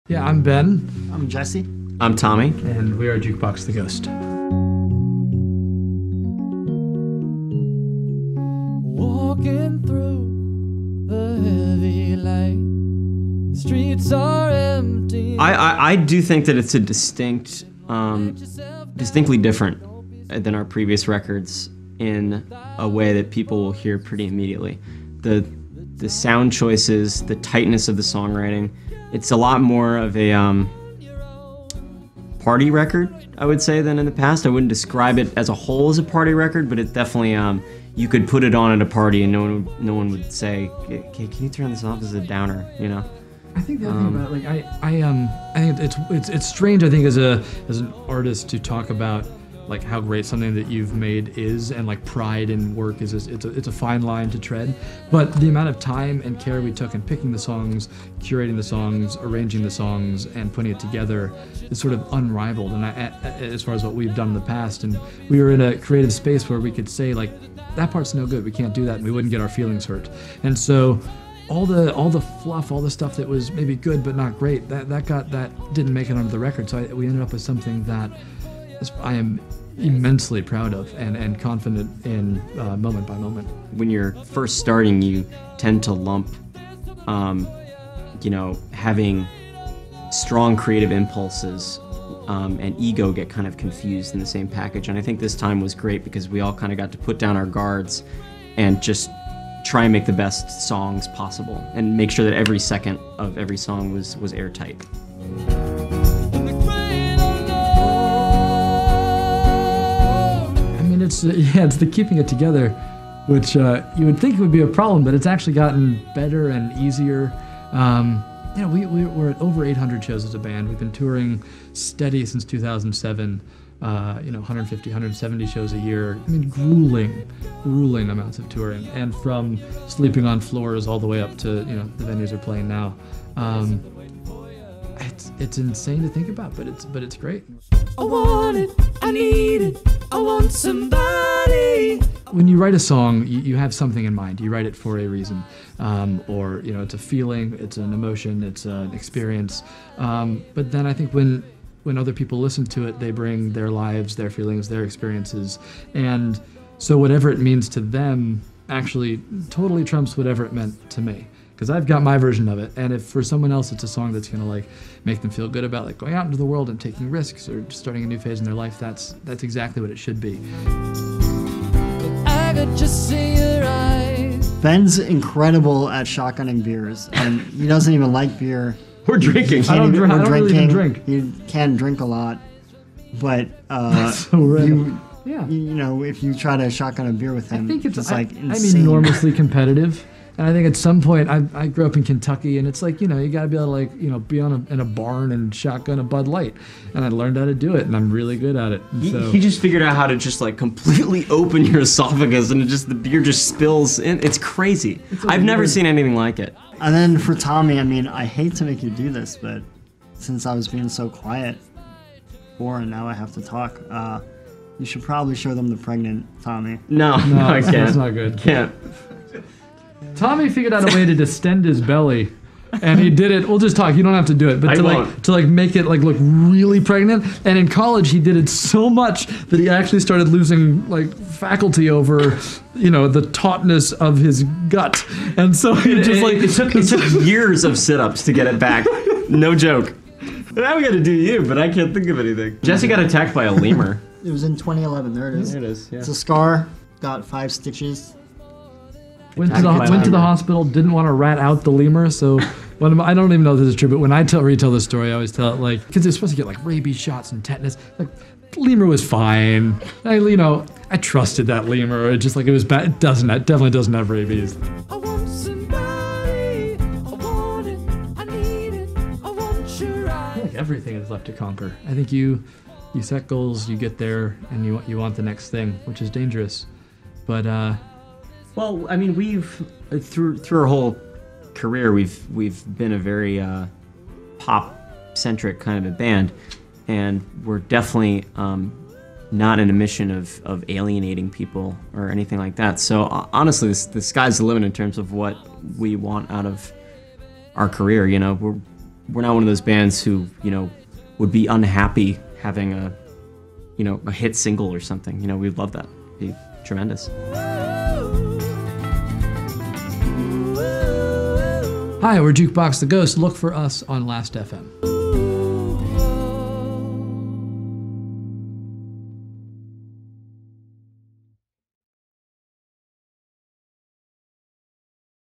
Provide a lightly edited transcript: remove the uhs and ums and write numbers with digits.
Yeah, I'm Ben. I'm Jesse. I'm Tommy. And we are Jukebox the Ghost. Walking through the heavy light, the streets are empty. I do think that it's a distinctly different than our previous records in a way that people will hear pretty immediately. The sound choices, the tightness of the songwriting, it's a lot more of a party record, I would say, than in the past. I wouldn't describe it as a whole as a party record, but it definitely you could put it on at a party and no one would say, "Okay, can you turn this off as a downer?" You know. I think the other thing about it, I think it's strange. I think as an artist to talk about like how great something that you've made is, and like pride in work is. It's a fine line to tread. But the amount of time and care we took in picking the songs, curating the songs, arranging the songs, and putting it together is sort of unrivaled. And as far as what we've done in the past, and we were in a creative space where we could say like, that part's no good, we can't do that, and we wouldn't get our feelings hurt. And so all the fluff, all the stuff that was maybe good but not great, that didn't make it onto the record. So we ended up with something that I am immensely proud of and confident in moment by moment. When you're first starting, you tend to lump, having strong creative impulses and ego get kind of confused in the same package. And I think this time was great because we all kind of got to put down our guards and just try and make the best songs possible and make sure that every second of every song was airtight. It's the keeping it together, which you would think would be a problem, but it's actually gotten better and easier. We're at over 800 shows as a band. We've been touring steady since 2007. 150, 170 shows a year. I mean, grueling amounts of touring, and from sleeping on floors all the way up to the venues we're playing now. It's insane to think about, but it's great. I want it, I need it, I want somebody. When you write a song, you have something in mind. You write it for a reason, or it's a feeling, it's an emotion, it's an experience. But then I think when other people listen to it, they bring their lives, their feelings, their experiences, and so whatever it means to them actually totally trumps whatever it meant to me. Because I've got my version of it, and if for someone else it's a song that's gonna like make them feel good about like going out into the world and taking risks or starting a new phase in their life, that's exactly what it should be. I could just see your eyes. Ben's incredible at shotgunning beers, and he doesn't even like beer. We're drinking. I don't really even drink. You can drink a lot, but That's so random. if you try to shotgun a beer with him, I think it's like insane. I'm enormously competitive. And I think at some point, I grew up in Kentucky, and it's like, you gotta be able to be in a barn and shotgun a Bud Light. And I learned how to do it, and I'm really good at it. He just figured out how to just like completely open your esophagus and the beer just spills in. It's crazy. I've never seen anything like it. And then for Tommy, I hate to make you do this, but since I was being so quiet before and now I have to talk, you should probably show them the pregnant Tommy. No, I can't. That's not good. Can't. Tommy figured out a way to distend his belly, and he did it. We'll just talk. You don't have to do it, but to make it look really pregnant. And in college, he did it so much that he actually started losing faculty over, the tautness of his gut. And so it took years of sit-ups to get it back. No joke. Now we got to do you, but I can't think of anything. Jesse got attacked by a lemur. It was in 2011. There it is. There it is. Yeah. It's a scar. Got 5 stitches. Went to the hospital, didn't want to rat out the lemur, so I don't even know if this is true, but when I retell this story, I always tell it because they're supposed to get rabies shots and tetanus. The lemur was fine. I trusted that lemur. It just it was bad. It definitely doesn't have rabies. I want somebody, I want it, I need it, I want your eyes. I feel like everything is left to conquer. I think you set goals, you get there, and you want the next thing, which is dangerous. But well, we've through our whole career, we've been a very pop-centric kind of a band, and we're definitely not in a mission of alienating people or anything like that. So honestly, the sky's the limit in terms of what we want out of our career. we're not one of those bands who, you know, would be unhappy having a, you know, a hit single or something. You know, we'd love that. It'd be tremendous. Hi, we're Jukebox the Ghost. Look for us on Last.fm.